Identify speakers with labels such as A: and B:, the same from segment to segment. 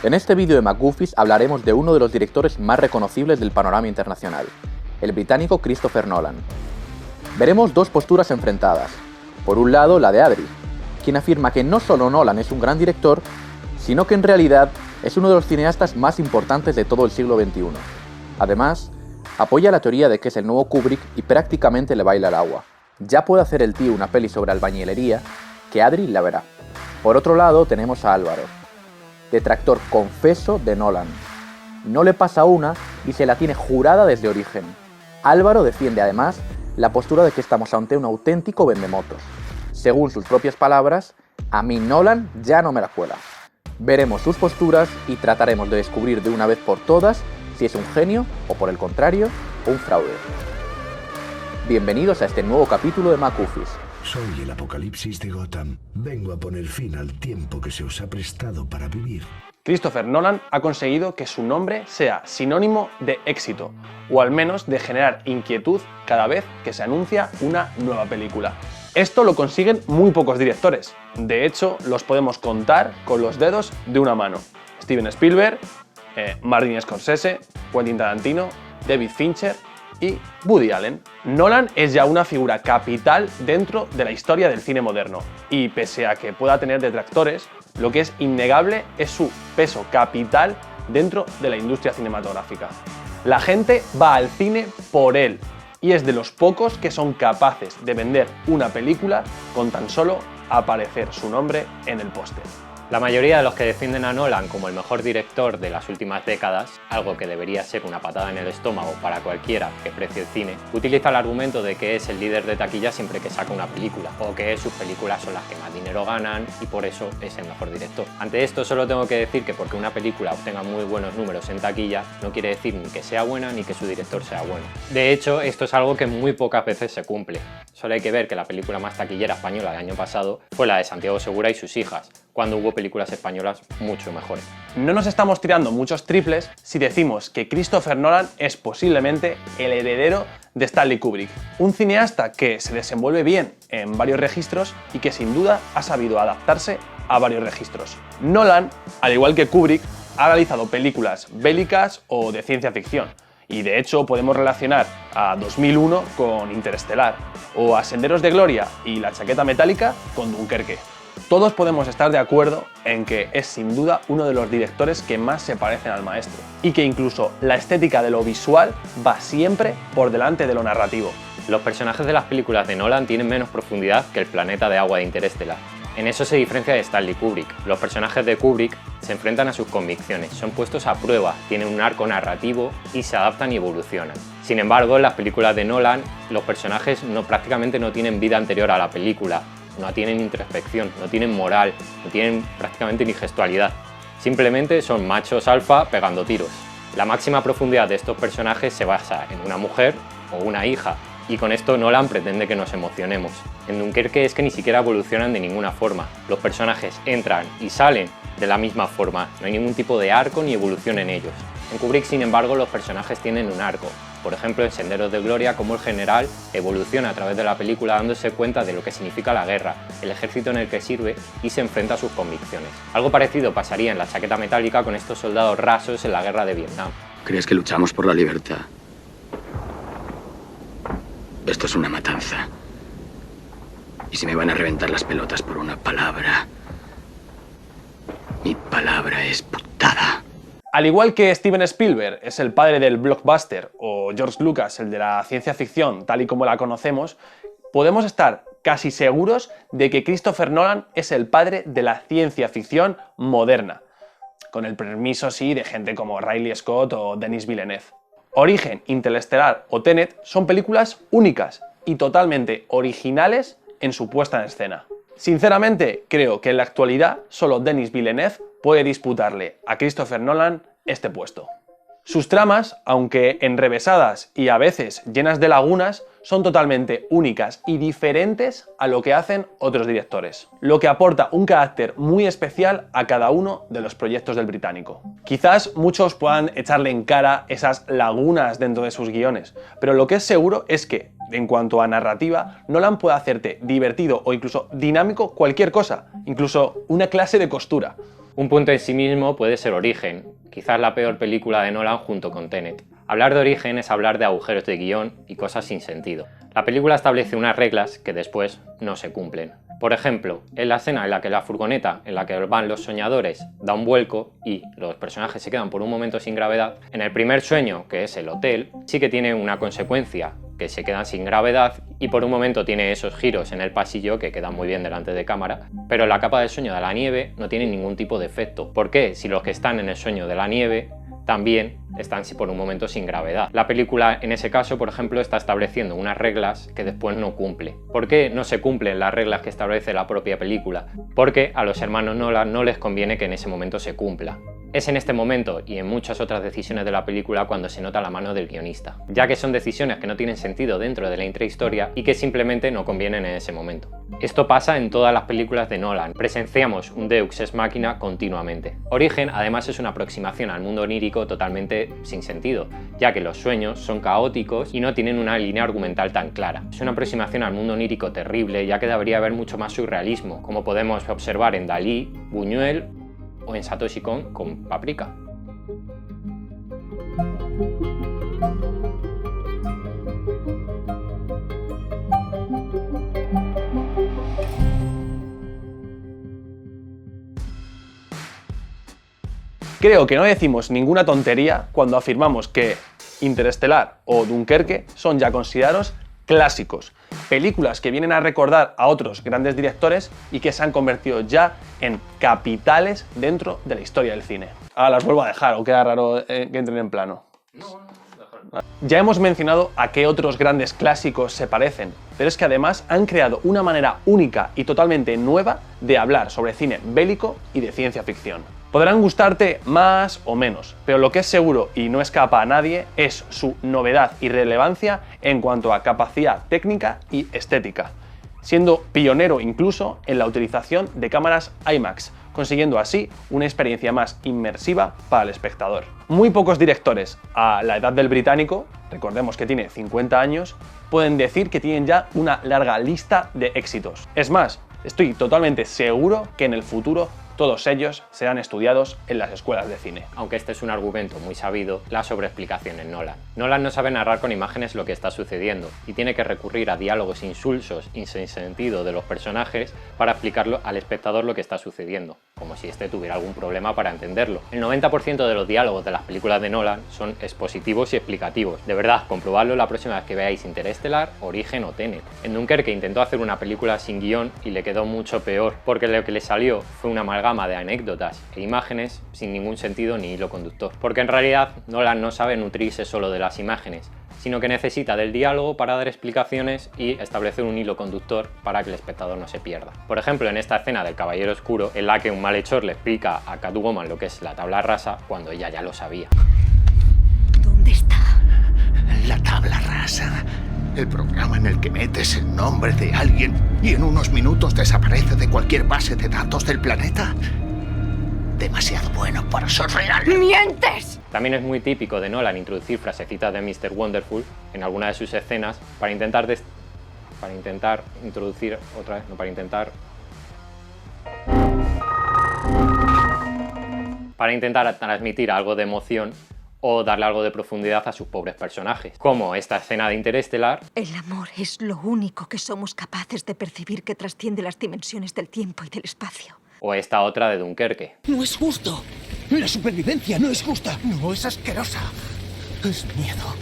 A: En este vídeo de McGuffies hablaremos de uno de los directores más reconocibles del panorama internacional, el británico Christopher Nolan. Veremos dos posturas enfrentadas. Por un lado, la de Adri, quien afirma que no solo Nolan es un gran director, sino que en realidad es uno de los cineastas más importantes de todo el siglo XXI. Además, apoya la teoría de que es el nuevo Kubrick y prácticamente le baila el agua. Ya puede hacer el tío una peli sobre albañilería, que Adri la verá. Por otro lado, tenemos a Álvaro, detractor confeso de Nolan. No le pasa una y se la tiene jurada desde origen. Álvaro defiende además la postura de que estamos ante un auténtico vendemotos. Según sus propias palabras, a mí Nolan ya no me la cuela. Veremos sus posturas y trataremos de descubrir de una vez por todas si es un genio o, por el contrario, un fraude. Bienvenidos a este nuevo capítulo de McGuffies.
B: Soy el apocalipsis de Gotham. Vengo a poner fin al tiempo que se os ha prestado para vivir.
C: Christopher Nolan ha conseguido que su nombre sea sinónimo de éxito, o al menos de generar inquietud cada vez que se anuncia una nueva película. Esto lo consiguen muy pocos directores. De hecho, los podemos contar con los dedos de una mano. Steven Spielberg, Martin Scorsese, Quentin Tarantino, David Fincher y Woody Allen. Nolan es ya una figura capital dentro de la historia del cine moderno, y pese a que pueda tener detractores, lo que es innegable es su peso capital dentro de la industria cinematográfica. La gente va al cine por él, y es de los pocos que son capaces de vender una película con tan solo aparecer su nombre en el póster.
D: La mayoría de los que defienden a Nolan como el mejor director de las últimas décadas, algo que debería ser una patada en el estómago para cualquiera que precie el cine, utiliza el argumento de que es el líder de taquilla siempre que saca una película, o que sus películas son las que más dinero ganan y por eso es el mejor director. Ante esto solo tengo que decir que porque una película obtenga muy buenos números en taquilla no quiere decir ni que sea buena ni que su director sea bueno. De hecho, esto es algo que muy pocas veces se cumple. Solo hay que ver que la película más taquillera española del año pasado fue la de Santiago Segura y sus hijas, cuando hubo películas españolas mucho mejores.
C: No nos estamos tirando muchos triples si decimos que Christopher Nolan es posiblemente el heredero de Stanley Kubrick, un cineasta que se desenvuelve bien en varios registros y que sin duda ha sabido adaptarse a varios registros. Nolan, al igual que Kubrick, ha realizado películas bélicas o de ciencia ficción, y de hecho podemos relacionar a 2001 con Interestelar, o a Senderos de Gloria y La chaqueta metálica con Dunkerque. Todos podemos estar de acuerdo en que es sin duda uno de los directores que más se parecen al maestro, y que incluso la estética de lo visual va siempre por delante de lo narrativo.
D: Los personajes de las películas de Nolan tienen menos profundidad que el planeta de agua de Interestelar. En eso se diferencia de Stanley Kubrick. Los personajes de Kubrick se enfrentan a sus convicciones, son puestos a prueba, tienen un arco narrativo y se adaptan y evolucionan. Sin embargo, en las películas de Nolan, los personajes prácticamente no tienen vida anterior a la película, no tienen introspección, no tienen moral, no tienen prácticamente ni gestualidad. Simplemente son machos alfa pegando tiros. La máxima profundidad de estos personajes se basa en una mujer o una hija, y con esto Nolan pretende que nos emocionemos. En Dunkerque es que ni siquiera evolucionan de ninguna forma. Los personajes entran y salen de la misma forma, no hay ningún tipo de arco ni evolución en ellos. En Kubrick, sin embargo, los personajes tienen un arco. Por ejemplo, en Senderos de Gloria, como el general evoluciona a través de la película dándose cuenta de lo que significa la guerra, el ejército en el que sirve y se enfrenta a sus convicciones. Algo parecido pasaría en La chaqueta metálica con estos soldados rasos en la guerra de Vietnam.
E: ¿Crees que luchamos por la libertad? Esto es una matanza. Y si me van a reventar las pelotas por una palabra, mi palabra es putada.
C: Al igual que Steven Spielberg es el padre del blockbuster, o George Lucas el de la ciencia ficción tal y como la conocemos, podemos estar casi seguros de que Christopher Nolan es el padre de la ciencia ficción moderna, con el permiso sí de gente como Ridley Scott o Denis Villeneuve. Origen, Interestelar o Tenet son películas únicas y totalmente originales en su puesta en escena. Sinceramente, creo que en la actualidad solo Denis Villeneuve puede disputarle a Christopher Nolan este puesto. Sus tramas, aunque enrevesadas y a veces llenas de lagunas, son totalmente únicas y diferentes a lo que hacen otros directores, lo que aporta un carácter muy especial a cada uno de los proyectos del británico. Quizás muchos puedan echarle en cara esas lagunas dentro de sus guiones, pero lo que es seguro es que, en cuanto a narrativa, Nolan puede hacerte divertido o incluso dinámico cualquier cosa, incluso una clase de costura.
D: Un punto en sí mismo puede ser Origen, quizás la peor película de Nolan junto con Tenet. Hablar de Origen es hablar de agujeros de guión y cosas sin sentido. La película establece unas reglas que después no se cumplen. Por ejemplo, en la escena en la que la furgoneta en la que van los soñadores da un vuelco y los personajes se quedan por un momento sin gravedad, en el primer sueño, que es el hotel, sí que tiene una consecuencia, que se quedan sin gravedad y por un momento tiene esos giros en el pasillo que quedan muy bien delante de cámara, pero la capa del sueño de la nieve no tiene ningún tipo de efecto. ¿Por qué? Si los que están en el sueño de la nieve también están por un momento sin gravedad. La película en ese caso, por ejemplo, está estableciendo unas reglas que después no cumple. ¿Por qué no se cumplen las reglas que establece la propia película? Porque a los hermanos Nolan no les conviene que en ese momento se cumpla. Es en este momento y en muchas otras decisiones de la película cuando se nota la mano del guionista, ya que son decisiones que no tienen sentido dentro de la intrahistoria y que simplemente no convienen en ese momento. Esto pasa en todas las películas de Nolan, presenciamos un Deus Ex Machina continuamente. Origen además es una aproximación al mundo onírico totalmente sin sentido, ya que los sueños son caóticos y no tienen una línea argumental tan clara. Es una aproximación al mundo onírico terrible, ya que debería haber mucho más surrealismo, como podemos observar en Dalí, Buñuel o en Satoshi Kon con Paprika.
C: Creo que no decimos ninguna tontería cuando afirmamos que Interestelar o Dunkerque son ya considerados clásicos, películas que vienen a recordar a otros grandes directores y que se han convertido ya en capitales dentro de la historia del cine. Ahora las vuelvo a dejar, o queda raro que entren en plano. Ya hemos mencionado a qué otros grandes clásicos se parecen, pero es que además han creado una manera única y totalmente nueva de hablar sobre cine bélico y de ciencia ficción. Podrán gustarte más o menos, pero lo que es seguro y no escapa a nadie es su novedad y relevancia en cuanto a capacidad técnica y estética, siendo pionero incluso en la utilización de cámaras IMAX, consiguiendo así una experiencia más inmersiva para el espectador. Muy pocos directores a la edad del británico, recordemos que tiene 50 años, pueden decir que tienen ya una larga lista de éxitos. Es más, estoy totalmente seguro que en el futuro todos ellos serán estudiados en las escuelas de cine.
D: Aunque este es un argumento muy sabido, la sobreexplicación en Nolan. Nolan no sabe narrar con imágenes lo que está sucediendo y tiene que recurrir a diálogos insulsos y sin sentido de los personajes para explicarlo al espectador lo que está sucediendo, como si este tuviera algún problema para entenderlo. El 90% de los diálogos de las películas de Nolan son expositivos y explicativos. De verdad, comprobadlo la próxima vez que veáis Interestelar, Origen o Tenet. En Dunkerque intentó hacer una película sin guión y le quedó mucho peor, porque lo que le salió fue una amalgama de anécdotas e imágenes sin ningún sentido ni hilo conductor. Porque en realidad Nolan no sabe nutrirse solo de las imágenes, sino que necesita del diálogo para dar explicaciones y establecer un hilo conductor para que el espectador no se pierda. Por ejemplo, en esta escena del Caballero Oscuro, en la que un malhechor le explica a Catwoman lo que es la tabla rasa cuando ella ya lo sabía.
F: ¿Dónde está?
G: La tabla rasa. El programa en el que metes el nombre de alguien y en unos minutos desaparece de cualquier base de datos del planeta. Demasiado bueno para ser real.
F: ¡Mientes!
D: También es muy típico de Nolan introducir frasecitas de Mr. Wonderful en alguna de sus escenas para intentar introducir otra vez, no para intentar transmitir algo de emoción o darle algo de profundidad a sus pobres personajes, como esta escena de Interestelar.
F: El amor es lo único que somos capaces de percibir que trasciende las dimensiones del tiempo y del espacio.
D: O esta otra de Dunkerque.
H: No es justo. La supervivencia no es justa. No, es asquerosa. Es miedo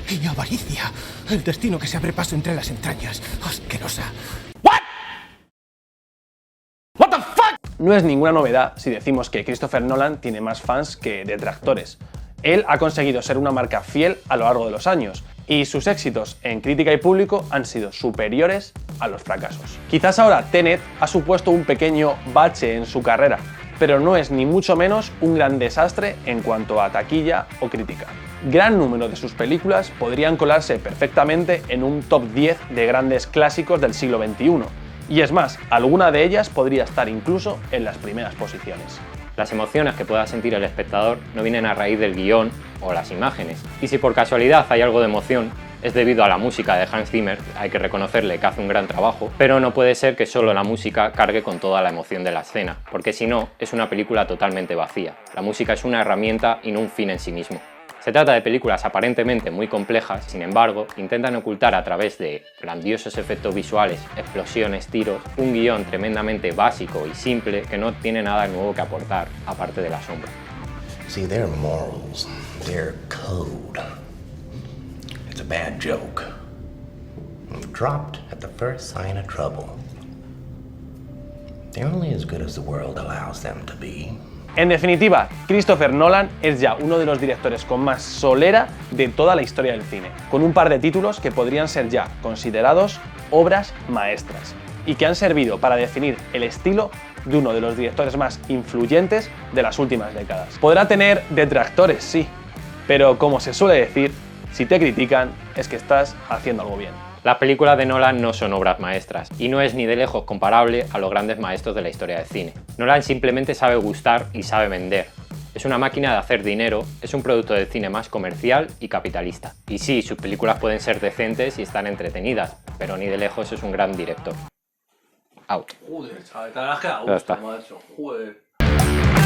H: y avaricia. El destino que se abre paso entre las entrañas. Asquerosa.
C: No es ninguna novedad si decimos que Christopher Nolan tiene más fans que detractores. Él ha conseguido ser una marca fiel a lo largo de los años y sus éxitos en crítica y público han sido superiores a los fracasos. Quizás ahora Tenet ha supuesto un pequeño bache en su carrera, pero no es ni mucho menos un gran desastre en cuanto a taquilla o crítica. Gran número de sus películas podrían colarse perfectamente en un top 10 de grandes clásicos del siglo XXI, y es más, alguna de ellas podría estar incluso en las primeras posiciones.
D: Las emociones que pueda sentir el espectador no vienen a raíz del guión o las imágenes. Y si por casualidad hay algo de emoción, es debido a la música de Hans Zimmer, hay que reconocerle que hace un gran trabajo, pero no puede ser que solo la música cargue con toda la emoción de la escena, porque si no, es una película totalmente vacía. La música es una herramienta y no un fin en sí mismo. Se trata de películas aparentemente muy complejas, sin embargo, intentan ocultar a través de grandiosos efectos visuales, explosiones, tiros, un guión tremendamente básico y simple que no tiene nada nuevo que aportar, aparte de la sombra.
I: See, their morals, their code. It's a bad joke. Dropped at the first sign of trouble. They're only as good as the world allows them to be.
C: En definitiva, Christopher Nolan es ya uno de los directores con más solera de toda la historia del cine, con un par de títulos que podrían ser ya considerados obras maestras y que han servido para definir el estilo de uno de los directores más influyentes de las últimas décadas. Podrá tener detractores, sí, pero como se suele decir, si te critican es que estás haciendo algo bien.
D: Las películas de Nolan no son obras maestras, y no es ni de lejos comparable a los grandes maestros de la historia del cine. Nolan simplemente sabe gustar y sabe vender. Es una máquina de hacer dinero, es un producto del cine más comercial y capitalista. Y sí, sus películas pueden ser decentes y están entretenidas, pero ni de lejos es un gran director. Out.
C: Joder, chaval, te has quedado
D: Ya está.
C: macho. Joder.